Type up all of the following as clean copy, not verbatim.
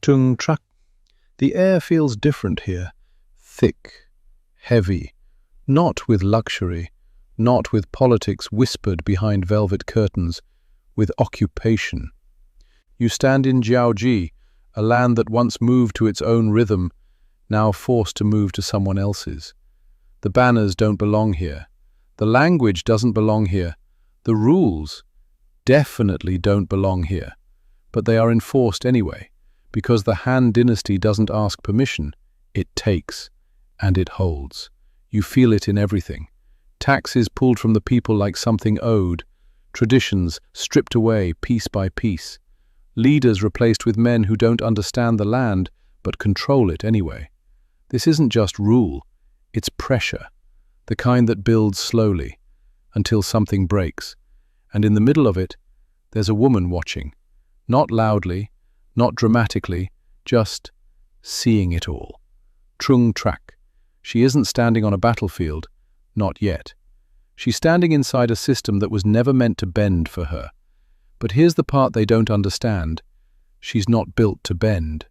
Trưng Trắc. The air feels different here. Thick, heavy, not with luxury, not with politics whispered behind velvet curtains, with occupation. You stand in Jiaoji, a land that once moved to its own rhythm, now forced to move to someone else's. The banners don't belong here. The language doesn't belong here. The rules definitely don't belong here. But they are enforced anyway, because the Han dynasty doesn't ask permission. It takes, and it holds. You feel it in everything. Taxes pulled from the people like something owed, traditions stripped away piece by piece, leaders replaced with men who don't understand the land but control it anyway. This isn't just rule, it's pressure, the kind that builds slowly, until something breaks. And in the middle of it, there's a woman watching, not loudly, not dramatically, just seeing it all. Trưng Trắc. She isn't standing on a battlefield, not yet. She's standing inside a system that was never meant to bend for her. But here's the part they don't understand. She's not built to bend.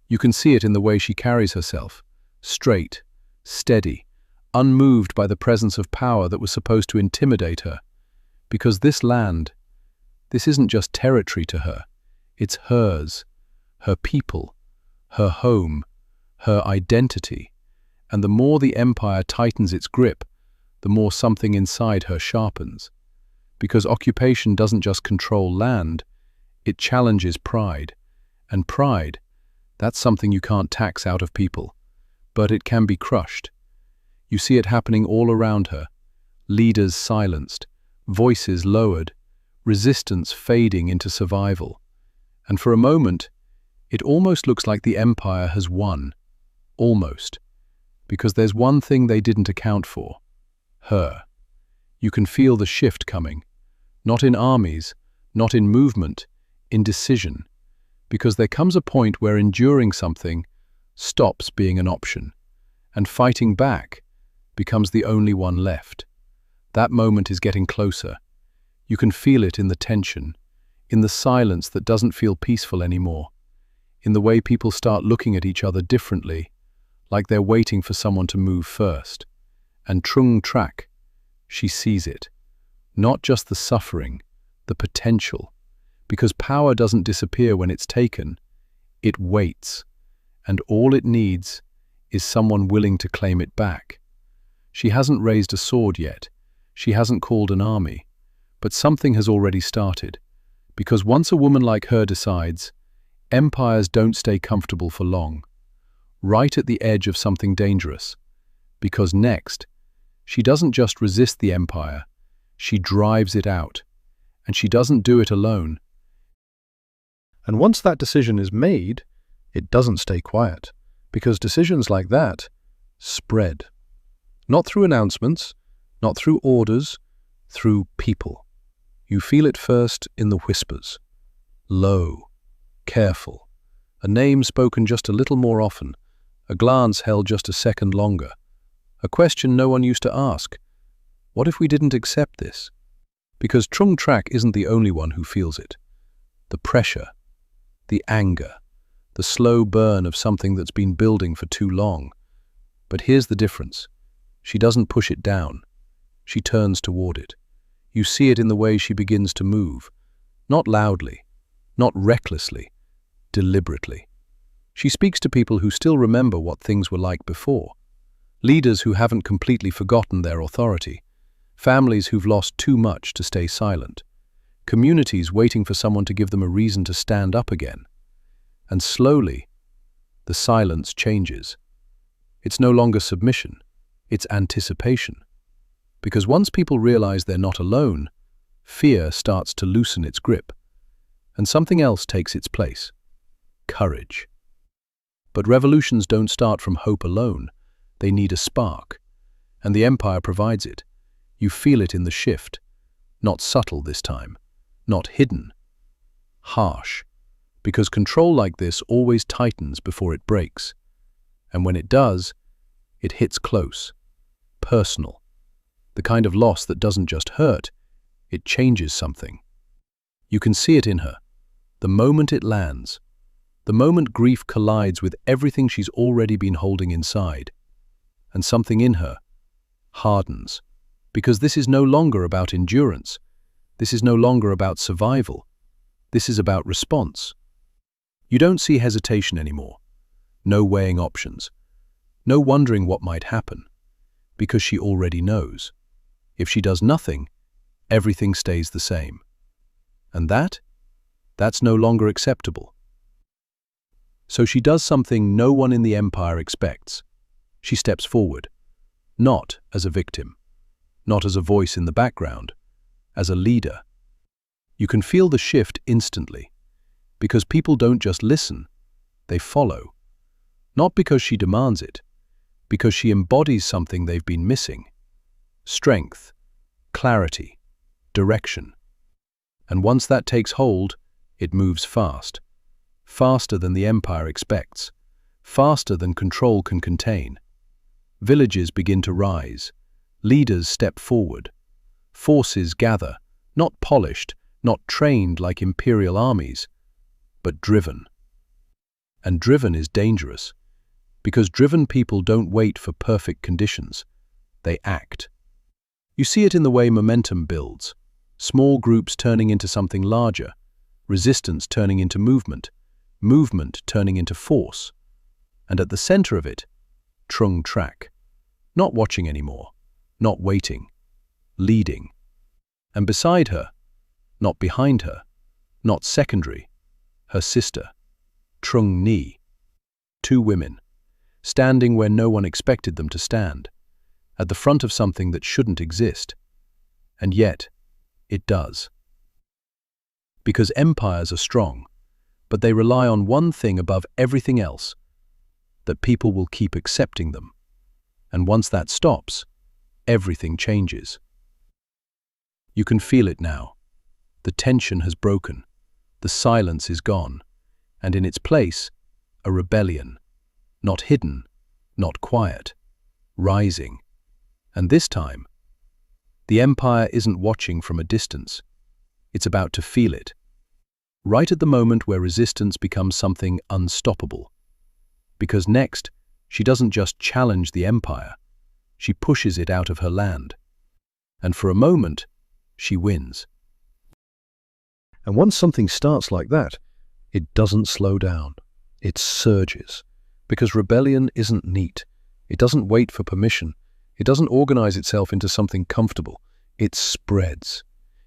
You can see it in the way she carries herself. Straight, steady, unmoved by the presence of power that was supposed to intimidate her. Because this land, this isn't just territory to her. It's hers, her people, her home, her identity. And the more the empire tightens its grip, the more something inside her sharpens. Because occupation doesn't just control land, it challenges pride. And pride, that's something you can't tax out of people. But it can be crushed. You see it happening all around her. Leaders silenced, voices lowered, resistance fading into survival. And for a moment, it almost looks like the empire has won. Almost. Because there's one thing they didn't account for. Her. You can feel the shift coming. Not in armies, not in movement, in decision. Because there comes a point where enduring something stops being an option, and fighting back becomes the only one left. That moment is getting closer. You can feel it in the tension, in the silence that doesn't feel peaceful anymore, in the way people start looking at each other differently, like they're waiting for someone to move first. And Trưng Trắc, she sees it. Not just the suffering, the potential. Because power doesn't disappear when it's taken. It waits. And all it needs is someone willing to claim it back. She hasn't raised a sword yet. She hasn't called an army. But something has already started. Because once a woman like her decides, empires don't stay comfortable for long. Right at the edge of something dangerous. Because next, she doesn't just resist the empire, she drives it out. And she doesn't do it alone. And once that decision is made, it doesn't stay quiet, because decisions like that spread. Not through announcements, not through orders, through people. You feel it first in the whispers. Low, careful, a name spoken just a little more often, a glance held just a second longer, a question no one used to ask. What if we didn't accept this? Because Trưng Trắc isn't the only one who feels it. The pressure, the anger, the slow burn of something that's been building for too long. But here's the difference. She doesn't push it down. She turns toward it. You see it in the way she begins to move. Not loudly, not recklessly, deliberately. She speaks to people who still remember what things were like before. Leaders who haven't completely forgotten their authority. Families who've lost too much to stay silent. Communities waiting for someone to give them a reason to stand up again. And slowly, the silence changes. It's no longer submission, it's anticipation. Because once people realize they're not alone, fear starts to loosen its grip. And something else takes its place. Courage. But revolutions don't start from hope alone. They need a spark. And the empire provides it. You feel it in the shift. Not subtle this time. Not hidden. Harsh. Because control like this always tightens before it breaks. And when it does, it hits close. Personal. The kind of loss that doesn't just hurt, it changes something. You can see it in her. The moment it lands, The moment grief collides with everything she's already been holding inside, and something in her hardens, because this is no longer about endurance. This is no longer about survival. This is about response. You don't see hesitation anymore. No weighing options. No wondering what might happen, because she already knows. If she does nothing, everything stays the same. And that's no longer acceptable. So she does something no one in the empire expects. She steps forward, not as a victim, not as a voice in the background, as a leader. You can feel the shift instantly, because people don't just listen, they follow. Not because she demands it, because she embodies something they've been missing. Strength, clarity, direction. And once that takes hold, it moves fast. Faster than the empire expects. Faster than control can contain. Villages begin to rise. Leaders step forward. Forces gather, not polished, not trained like imperial armies, but driven. And driven is dangerous, because driven people don't wait for perfect conditions. They act. You see it in the way momentum builds. Small groups turning into something larger, resistance turning into movement, movement turning into force. And at the center of it, Trưng Trắc. Not watching anymore, not waiting, leading. And beside her, not behind her, not secondary, her sister, Trưng Ni. Two women, standing where no one expected them to stand, at the front of something that shouldn't exist. And yet, it does. Because empires are strong, but they rely on one thing above everything else, that people will keep accepting them. And once that stops, everything changes. You can feel it now. The tension has broken, the silence is gone, and in its place, a rebellion. Not hidden, not quiet, rising. And this time, the empire isn't watching from a distance. It's about to feel it. Right at the moment where resistance becomes something unstoppable. Because next, she doesn't just challenge the empire, she pushes it out of her land. And for a moment, she wins. And once something starts like that, it doesn't slow down. It surges. Because rebellion isn't neat. It doesn't wait for permission. It doesn't organize itself into something comfortable. It spreads.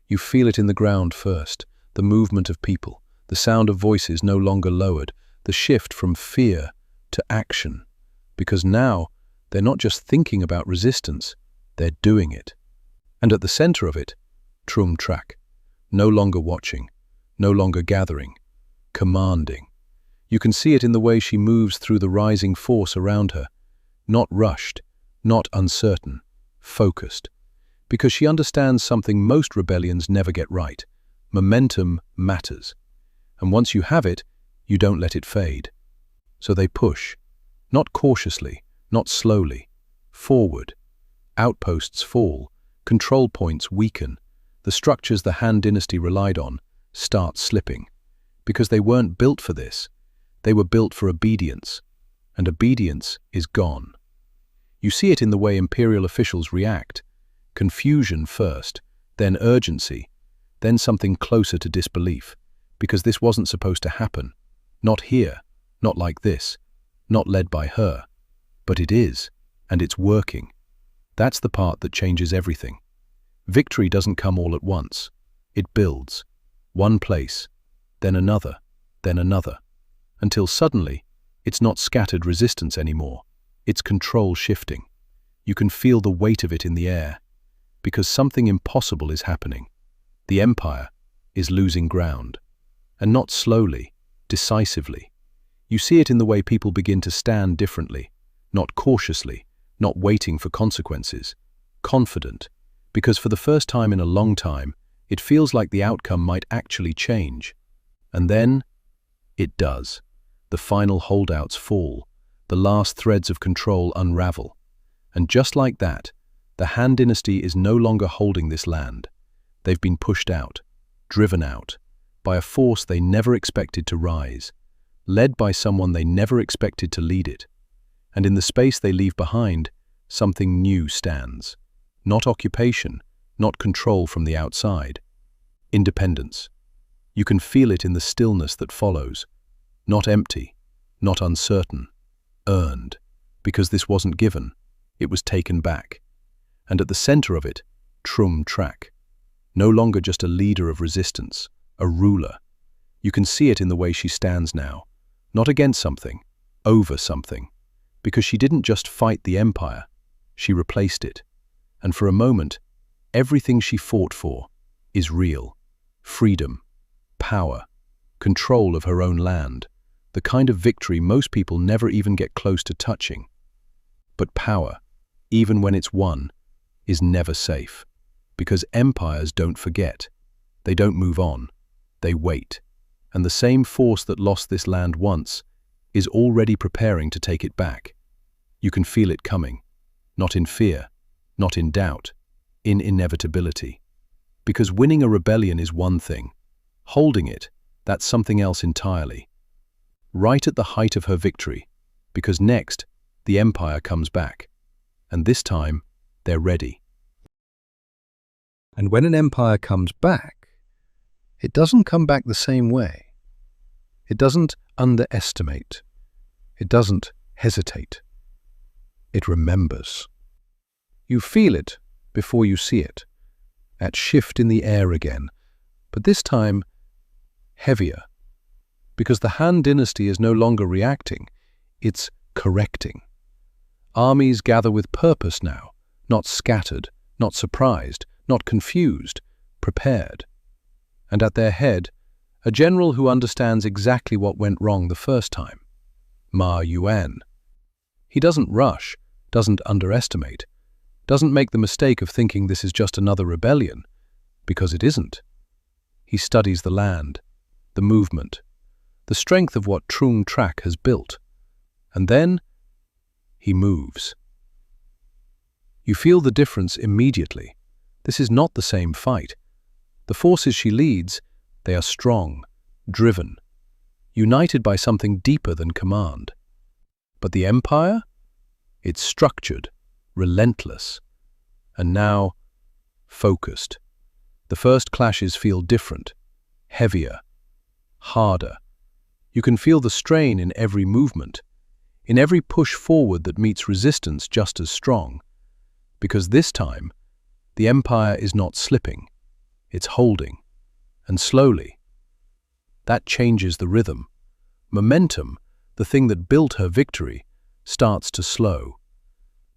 You feel it in the ground first, the movement of people, the sound of voices no longer lowered, the shift from fear to action. Because now, they're not just thinking about resistance, they're doing it. And at the center of it, Trưng Trắc, no longer watching, no longer gathering, commanding. You can see it in the way she moves through the rising force around her, not rushed, not uncertain, focused. Because she understands something most rebellions never get right. Momentum matters. And once you have it, you don't let it fade. So they push, not cautiously, not slowly, forward. Outposts fall, control points weaken. The structures the Han dynasty relied on start slipping. Because they weren't built for this. They were built for obedience. And obedience is gone. You see it in the way imperial officials react. Confusion first, then urgency, then something closer to disbelief. Because this wasn't supposed to happen. Not here, not like this, not led by her. But it is, and it's working. That's the part that changes everything. Victory doesn't come all at once. It builds. One place, then another, until suddenly, it's not scattered resistance anymore. It's control shifting. You can feel the weight of it in the air, because something impossible is happening. The empire is losing ground. And not slowly, decisively. You see it in the way people begin to stand differently, not cautiously, not waiting for consequences, confident, because for the first time in a long time, it feels like the outcome might actually change. And then, it does. The final holdouts fall, the last threads of control unravel. And just like that, the Han dynasty is no longer holding this land. They've been pushed out, driven out, by a force they never expected to rise. led by someone they never expected to lead it. And in the space they leave behind, something new stands. Not occupation, not control from the outside. Independence. You can feel it in the stillness that follows. Not empty, not uncertain, earned, because this wasn't given, it was taken back. And at the center of it, Trưng Trắc. No longer just a leader of resistance, a ruler. You can see it in the way she stands now, not against something, over something, because she didn't just fight the empire, she replaced it. And for a moment, everything she fought for is real. Freedom, power, control of her own land, the kind of victory most people never even get close to touching. But power, even when it's won, is never safe, because empires don't forget. They don't move on, they wait. And the same force that lost this land once is already preparing to take it back. You can feel it coming, not in fear, not in doubt, in inevitability. Because winning a rebellion is one thing, holding it, that's something else entirely. Right at the height of her victory, because next, the empire comes back. And this time, they're ready. And when an empire comes back, it doesn't come back the same way. It doesn't underestimate. It doesn't hesitate. It remembers. You feel it before you see it. That shift in the air again, but this time heavier, because the Han dynasty is no longer reacting, it's correcting. Armies gather with purpose now, not scattered, not surprised, not confused, prepared. And at their head, a general who understands exactly what went wrong the first time, Ma Yuan. He doesn't rush, doesn't underestimate, doesn't make the mistake of thinking this is just another rebellion, because it isn't. He studies the land, the movement, the strength of what Trưng Trắc has built, and then he moves. You feel the difference immediately. This is not the same fight. The forces she leads, they are strong, driven, united by something deeper than command. But the empire? It's structured, relentless, and now focused. The first clashes feel different, heavier, harder. You can feel the strain in every movement, in every push forward that meets resistance just as strong. Because this time, the empire is not slipping, it's holding, and slowly. That changes the rhythm. Momentum, the thing that built her victory, starts to slow.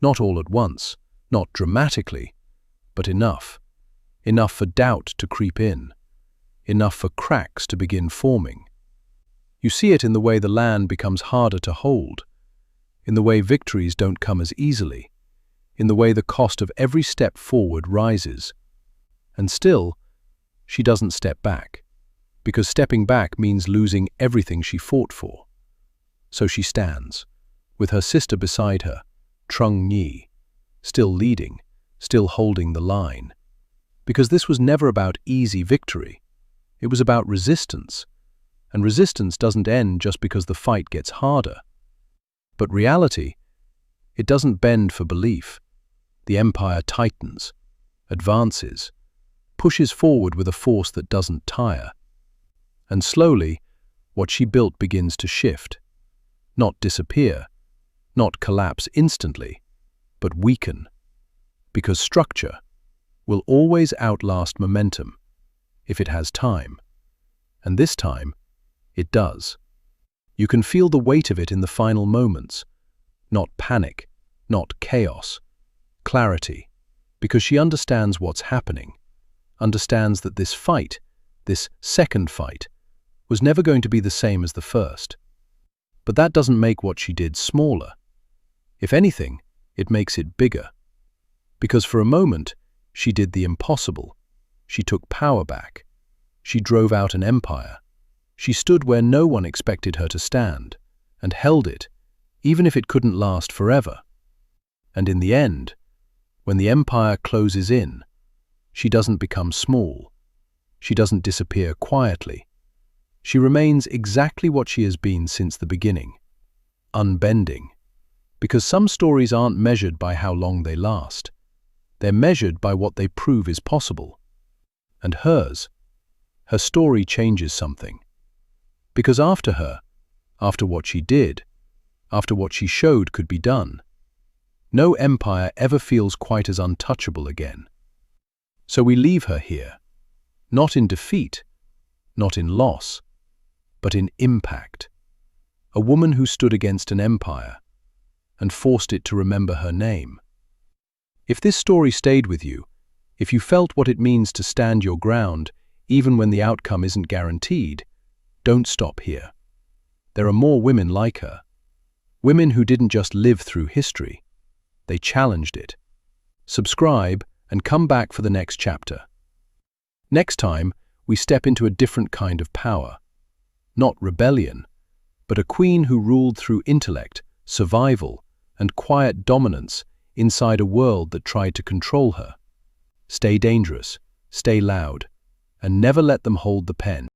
Not all at once, not dramatically, but enough. Enough for doubt to creep in. Enough for cracks to begin forming. You see it in the way the land becomes harder to hold, in the way victories don't come as easily, in the way the cost of every step forward rises. And still, she doesn't step back, because stepping back means losing everything she fought for. So she stands, with her sister beside her, Trưng Nhi, still leading, still holding the line. Because this was never about easy victory. It was about resistance. And resistance doesn't end just because the fight gets harder. But reality, it doesn't bend for belief. The empire tightens, advances, pushes forward with a force that doesn't tire. And slowly, what she built begins to shift. Not disappear, not collapse instantly, but weaken. Because structure will always outlast momentum, if it has time. And this time, it does. You can feel the weight of it in the final moments. Not panic, not chaos. Clarity, because she understands what's happening, understands that this fight, this second fight, was never going to be the same as the first. But that doesn't make what she did smaller. If anything, it makes it bigger. Because for a moment, she did the impossible. She took power back. She drove out an empire. She stood where no one expected her to stand, and held it, even if it couldn't last forever. And in the end, when the empire closes in, she doesn't become small. She doesn't disappear quietly. She remains exactly what she has been since the beginning, unbending. Because some stories aren't measured by how long they last. They're measured by what they prove is possible. And her story changes something. Because after her, after what she did, after what she showed could be done, no empire ever feels quite as untouchable again. So we leave her here, not in defeat, not in loss, but in impact. A woman who stood against an empire and forced it to remember her name. If this story stayed with you, if you felt what it means to stand your ground, even when the outcome isn't guaranteed, don't stop here. There are more women like her. Women who didn't just live through history, they challenged it. Subscribe and come back for the next chapter. Next time, we step into a different kind of power. Not rebellion, but a queen who ruled through intellect, survival, and quiet dominance inside a world that tried to control her. Stay dangerous, stay loud, and never let them hold the pen.